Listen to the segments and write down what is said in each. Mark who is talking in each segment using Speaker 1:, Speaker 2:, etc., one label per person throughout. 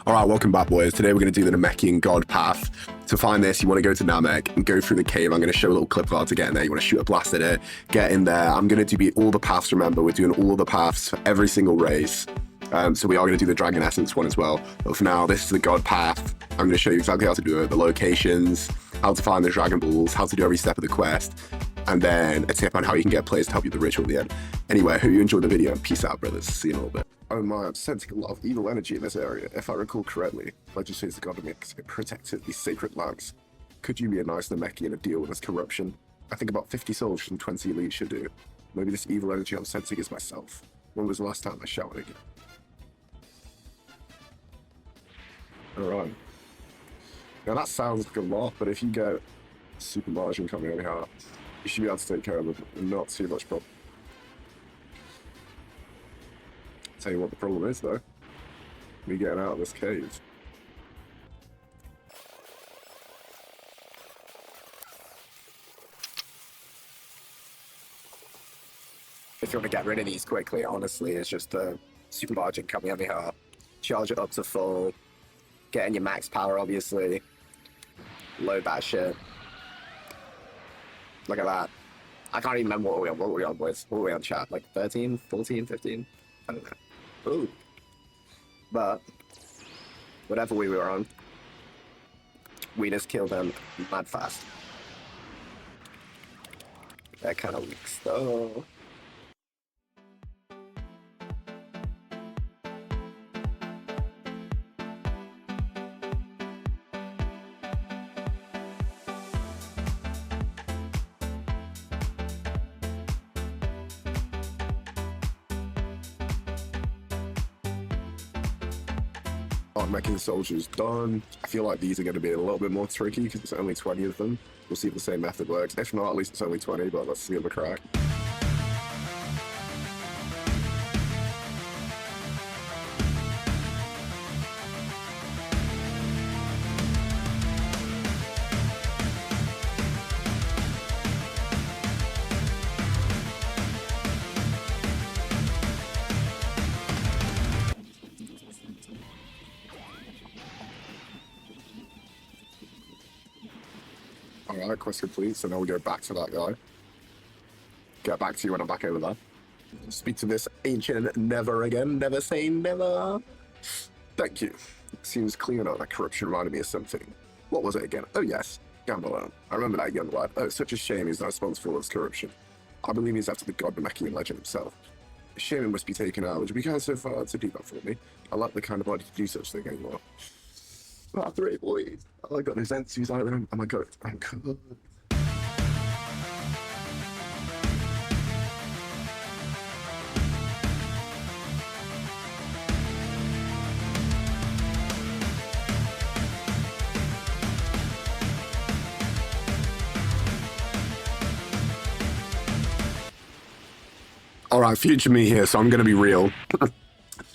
Speaker 1: All right, welcome back, boys. Today we're going to do the Namekian God path. To find this, you want to go to Namek and go through the cave. I'm going to show a little clip of how to get in there. You want to shoot a blast at it, get in there. I'm going to do all the paths, remember. We're doing all the paths for every single race. So we are going to do the Dragon Essence one as well. But for now, this is the God path. I'm going to show you exactly how to do it, the locations, how to find the Dragon Balls, how to do every step of the quest, and then a tip on how you can get players to help you with the ritual at the end. Anyway, I hope you enjoyed the video, and peace out, brothers. See you in a little bit. Oh my, I'm sensing a lot of evil energy in this area. If I recall correctly, Legend says the god Namekian protected these sacred lands. Could you be a nice Namekian to deal with this corruption? I think about 50 soldiers and 20 elites should do. Maybe this evil energy I'm sensing is myself. When was the last time I shouted again? Alright. Now that sounds like a lot, but if you get super margin coming over here, you should be able to take care of it and not too much problem. Tell you what the problem is though. Me getting out of this cave.
Speaker 2: If you want to get rid of these quickly, honestly, it's just the super margin coming over here. Charge it up to full. Getting your max power, obviously. Load that shit. Look at that. I can't even remember what we on, boys. What were we on, chat? Like 13, 14, 15? I don't know. Ooh. But, whatever we were on, we just killed them mad fast. They're kind of weak though.
Speaker 1: Namekian soldiers done. I feel like these are going to be a little bit more tricky because it's only 20 of them. We'll see if the same method works. If not, at least it's only 20, but let's give it a crack. Alright, quest complete, so now we go back to that guy. Get back to you when I'm back over there. Speak to this ancient never again, never say never. Thank you. Seems clear now that corruption reminded me of something. What was it again? Oh yes, Gambler. I remember that young lad. Oh, it's such a shame he's not responsible for this corruption. I believe he's after the god Namekian legend himself. A shame it must be taken out. Would you be kind so far to do that for me? I like the kind of body to do such thing anymore. Part 3, boys. I got those entities out there. Oh my god, I'm good. Alright, future me here, so I'm gonna be real.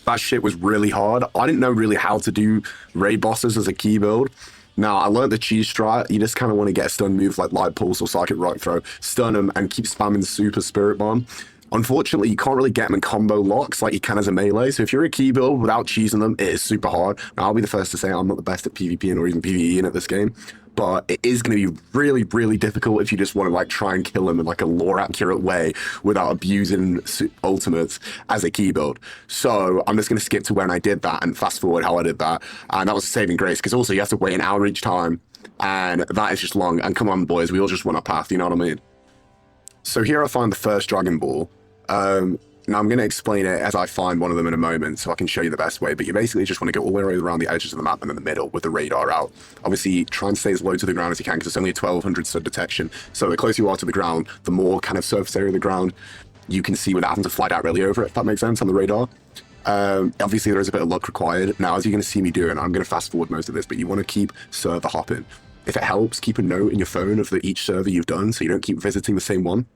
Speaker 1: That shit was really hard. I didn't know really how to do raid bosses as a key build. Now, I learned the cheese strat. You just kind of want to get a stun move like Light Pulse or Psychic Right Throw, stun them, and keep spamming Super Spirit Bomb. Unfortunately, you can't really get them in combo locks like you can as a melee. So if you're a key build without cheesing them, it is super hard. Now, I'll be the first to say I'm not the best at PvPing or even PvEing at this game. But it is going to be really, really difficult if you just want to like try and kill them in like a lore accurate way without abusing ultimates as a key build. So I'm just going to skip to when I did that and fast forward how I did that. And that was a saving grace because also you have to wait an hour each time. And that is just long. And come on, boys, we all just want a path, you know what I mean? So here I find the first Dragon Ball. Now I'm going to explain it as I find one of them in a moment so I can show you the best way, but you basically just want to go all the way around the edges of the map and in the middle with the radar out. Obviously, try and stay as low to the ground as you can because it's only a 1200 stud detection, so the closer you are to the ground, the more kind of surface area of the ground you can see without having to fly directly over it, if that makes sense, on the radar. Obviously, there is a bit of luck required. Now, as you're going to see me doing, I'm going to fast forward most of this, but you want to keep server hopping. If it helps, keep a note in your phone of each server you've done so you don't keep visiting the same one.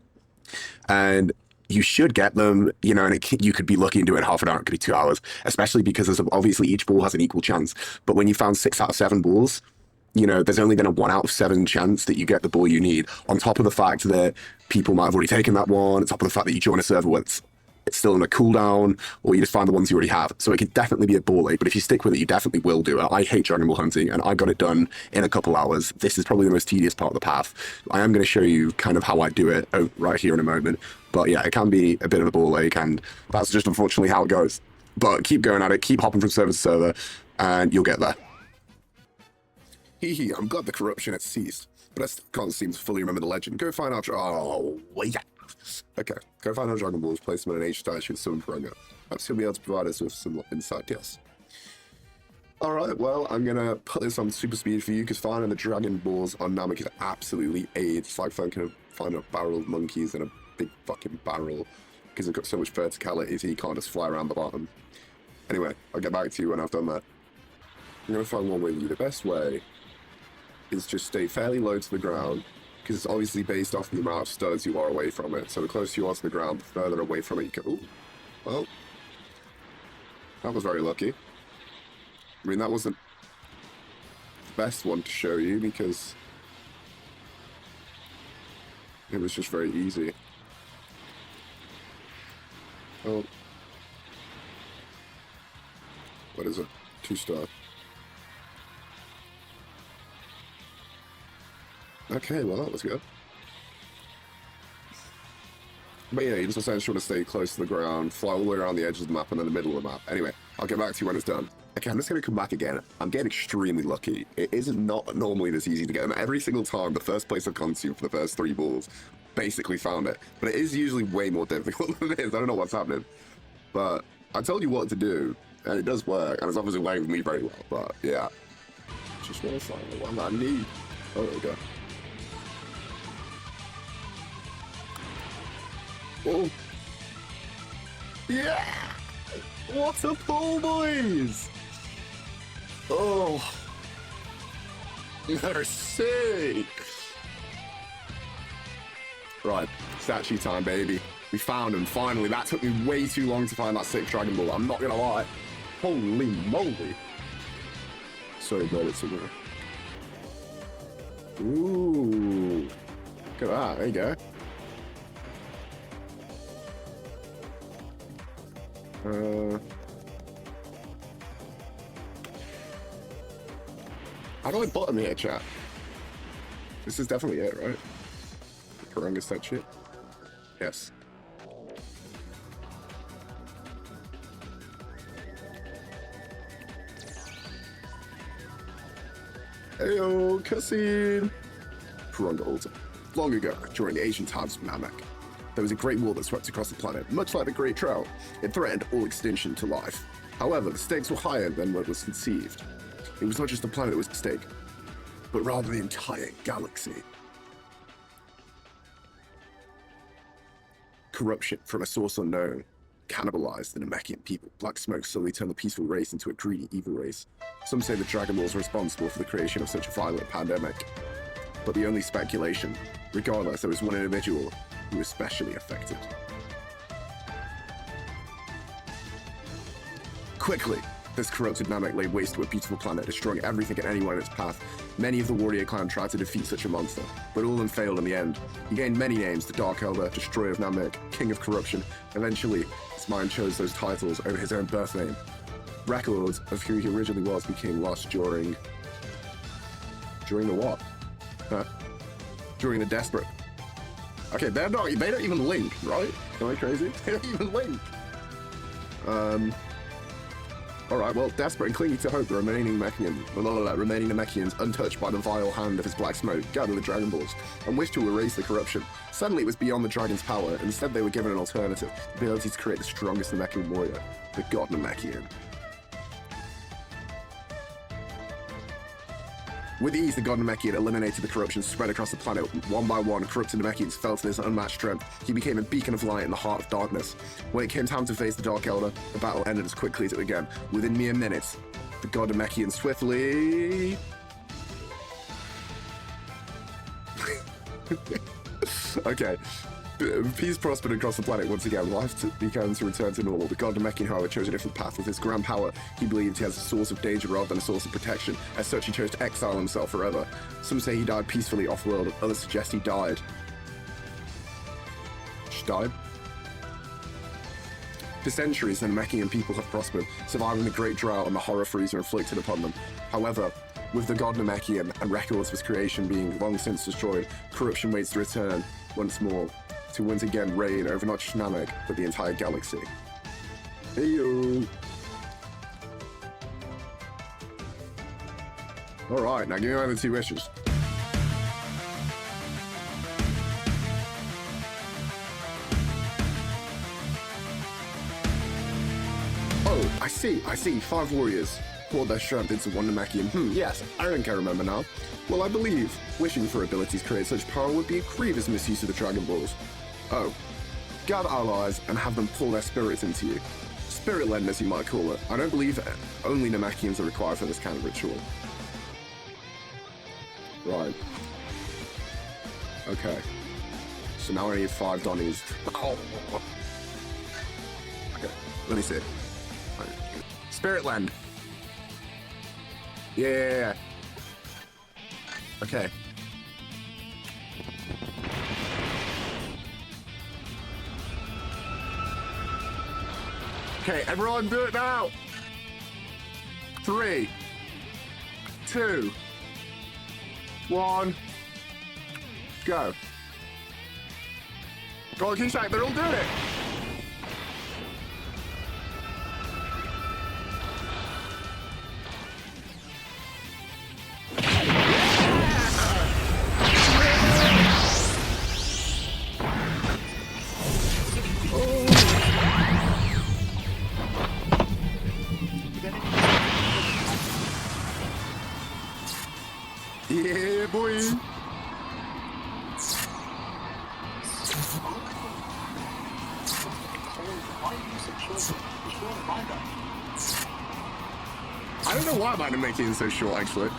Speaker 1: And you should get them, you know, and you could be lucky and do it in half an hour, it could be 2 hours, especially because obviously each ball has an equal chance. But when you found 6 out of 7 balls, you know, there's only been a 1 out of 7 chance that you get the ball you need, on top of the fact that people might have already taken that one, on top of the fact that you join a server with it's still on a cooldown, or you just find the ones you already have. So it could definitely be a ball ache, but if you stick with it, you definitely will do it. I hate Dragon Ball hunting, and I got it done in a couple hours. This is probably the most tedious part of the path. I am going to show you kind of how I do it right here in a moment. But yeah, it can be a bit of a ball ache, and that's just unfortunately how it goes. But keep going at it, keep hopping from server to server, and you'll get there. Hee, I'm glad the corruption has ceased, but I still can't seem to fully remember the legend. Go find out. Oh, wait. Okay, go find our Dragon Balls, place them in an H statue and summon Piranha. Perhaps he'll be able to provide us with some insight, yes. Alright, well, I'm gonna put this on super speed for you, because finding the Dragon Balls on Namek is absolutely AIDS. It's like finding a barrel of monkeys in a big fucking barrel, because it's got so much verticality, so you can't just fly around the bottom. Anyway, I'll get back to you when I've done that. I'm gonna find one way with you. The best way is just stay fairly low to the ground, because it's obviously based off the amount of studs you are away from it. So the closer you are to the ground, the further away from it you go. Ooh, well, that was very lucky. I mean, that wasn't the best one to show you, because it was just very easy. Oh. What is it? 2-star. Okay, well, that was good. But yeah, you just essentially want to stay close to the ground, fly all the way around the edges of the map and then the middle of the map. Anyway, I'll get back to you when it's done. Okay, I'm just going to come back again. I'm getting extremely lucky. It isn't not normally this easy to get them. Every single time, the first place I've gone to for the first 3 balls, basically found it. But it is usually way more difficult than it is. I don't know what's happening. But I told you what to do, and it does work. And it's obviously working with me very well. But yeah, just want to find the one that I need. Oh, there we go. Oh. Yeah! What a pull, boys! Oh. They're sick! Right, statue time, baby. We found him, finally. That took me way too long to find that sick Dragon Ball. I'm not gonna lie. Holy moly. Sorry, bro, it's somewhere. Ooh. Look at that, there you go. How do I bottom here, chat? This is definitely it, right? Karunga set shit. Yes. Heyo, cutscene! Karunga altar. Long ago, during the ancient times of Namek, there was a great war that swept across the planet, much like the Great Drought. It threatened all extinction to life. However, the stakes were higher than what was conceived. It was not just the planet that was at stake, but rather the entire galaxy. Corruption from a source unknown cannibalized the Namekian people. Black smoke slowly turned the peaceful race into a greedy, evil race. Some say the Dragon Balls were responsible for the creation of such a violent pandemic, but the only speculation. Regardless, there was one individual who was especially affected. Quickly, this corrupted Namek laid waste to a beautiful planet, destroying everything and anyone in its path. Many of the warrior clan tried to defeat such a monster, but all of them failed in the end. He gained many names: the Dark Elder, Destroyer of Namek, King of Corruption. Eventually, his mind chose those titles over his own birth name. Records of who he originally was became lost during the what? Huh? During the Desperate. Okay, they don't even link, right? Am I crazy? They don't even link. Alright, well, desperate and clinging to hope, the remaining Namekians, untouched by the vile hand of his black smoke, gathered the Dragon Balls and wished to erase the corruption. Suddenly it was beyond the dragon's power, and instead they were given an alternative, the ability to create the strongest Namekian warrior, the God Namekian. With ease, the God Namekian eliminated the corruption spread across the planet. One by one, corrupted Namekians fell to his unmatched strength. He became a beacon of light in the heart of darkness. When it came time to face the Dark Elder, the battle ended as quickly as it began. Within mere minutes, the God Namekian swiftly... Okay. Peace prospered across the planet once again. Life began to return to normal. The God Namekian, however, chose a different path. With his grand power, he believed he has a source of danger rather than a source of protection. As such, he chose to exile himself forever. Some say he died peacefully off-world, others suggest he died. She died? For centuries, the Namekian people have prospered, surviving the great drought and the horror freezer inflicted upon them. However, with the god Namekian and records of his creation being long since destroyed, corruption waits to return once more, to once again reign over not just Namek, but the entire galaxy. Heyo! Alright, now give me my other 2 wishes. Oh, I see. 5 warriors poured their strength into one Namekian. Yes, I think I remember now. Well, I believe wishing for abilities to create such power would be a grievous misuse of the Dragon Balls. Oh, gather allies and have them pour their spirits into you. Spirit lend, as you might call it. I don't believe only Namekians are required for this kind of ritual. Right. Okay. So now I need 5 Donnies. Oh. Okay, let me see. Right. Spirit lend. Yeah. Okay. Okay, everyone do it now! 3, 2, 1, go. Go on, Kingshak, they're all doing it! Yeah, boy. I don't know why my Namekian is so short, actually.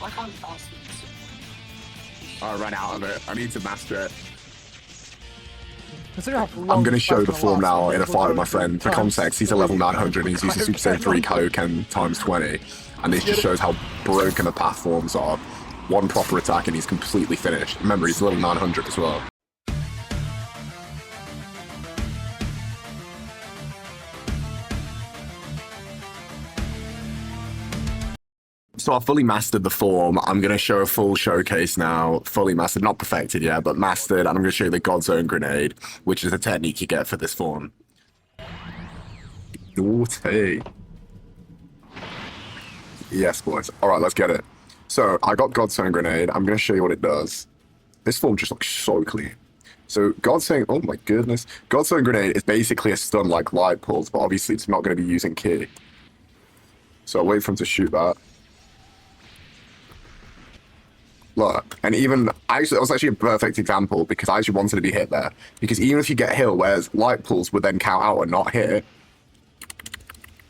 Speaker 3: I can't pass this.
Speaker 1: I ran out of it. I need to master it.
Speaker 4: I'm
Speaker 1: I'm going to show the form now in a fight with my friend. For context, he's a level 900 and he's using Super Saiyan 3 Kaioken times 20. And this just shows how broken the path forms are. One proper attack and he's completely finished. Remember, he's level 900 as well. So I've fully mastered the form. I'm going to show a full showcase now. Fully mastered, not perfected yet, but mastered. And I'm going to show you the God's Own Grenade, which is a technique you get for this form. Naughty. Yes, boys. All right, let's get it. So I got God's Own Grenade. I'm going to show you what it does. This form just looks so clean. So God's Own, oh my goodness. God's Own Grenade is basically a stun like Light Pulse, but obviously it's not going to be using Ki. So I'll wait for him to shoot that. Look, and even, actually, that was actually a perfect example because I actually wanted to be hit there. Because even if you get hit, whereas Light Pulse would then count out and not hit,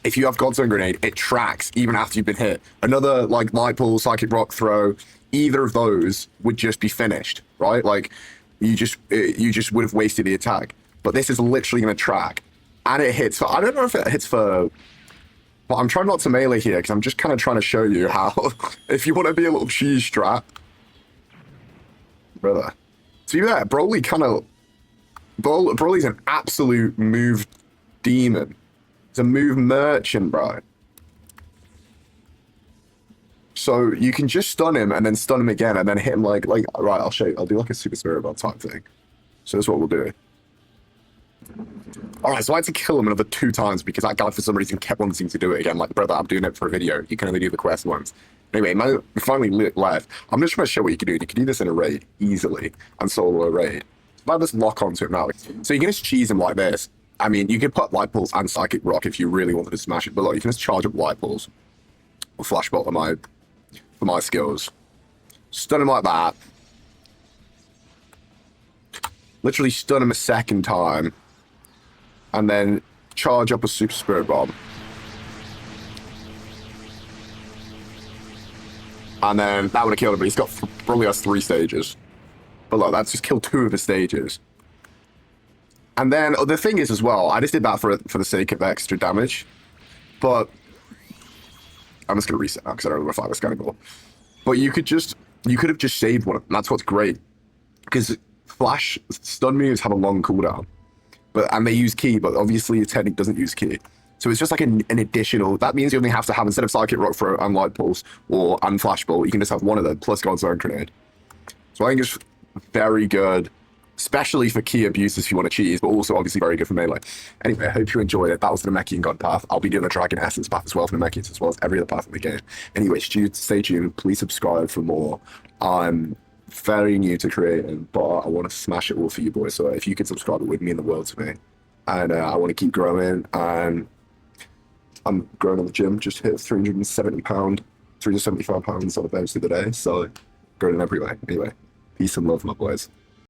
Speaker 1: if you have God's Own Grenade, it tracks even after you've been hit. Another, like, Light Pulse, Psychic Rock Throw, either of those would just be finished, right? Like, you just would have wasted the attack. But this is literally going to track. And it hits for, I don't know if it hits for, but I'm trying not to melee here because I'm just kind of trying to show you how, if you want to be a little cheese strat, brother. To be fair, Broly kind of... Broly's an absolute move demon. He's a move merchant, bro. So you can just stun him and then stun him again and then hit him like right, I'll show you. I'll do like a Super Spirit Bomb type thing. So that's what we'll do. Alright, so I had to kill him another 2 times because that guy for some reason kept wanting to do it again. Like, brother, I'm doing it for a video. You can only do the quest once. Anyway, we finally left. I'm just trying to show what you can do. You can do this in a raid easily and solo a raid. I'll just lock onto him now. So you can just cheese him like this. I mean, you could put Light Pulse and Psychic Rock if you really wanted to smash it, but look, you can just charge up Light Pulse or Flashbot for my skills. Stun him like that. Literally stun him a second time. And then charge up a Super Spirit Bomb. And then that would have killed him, but he's got probably has 3 stages. But look, that's just killed 2 of the stages. And then the thing is as well, I just did that for the sake of extra damage, but I'm just gonna reset now because I don't know if I was going to go. But you could have just saved one of them. That's what's great, because flash stun moves have a long cooldown, and they use key, but obviously the technique doesn't use key. So it's just like an additional. That means you only have to have, instead of Psychic Rock Throw and Light Pulse or Flash Bolt, you can just have one of them plus God's Own Grenade. So I think it's very good, especially for key abuses if you want to cheese, but also obviously very good for melee. Anyway, I hope you enjoyed it. That was the Namekian God path. I'll be doing the Dragon Essence path as well for Namekians, as well as every other path in the game. Anyway, stay tuned. Please subscribe for more. I'm very new to creating, but I want to smash it all for you boys. So if you could subscribe, it would mean the world to me. And I want to keep growing. And I'm growing on the gym. Just hit 375 pounds on the bench the other day. So growing everywhere. Anyway, peace and love, my boys.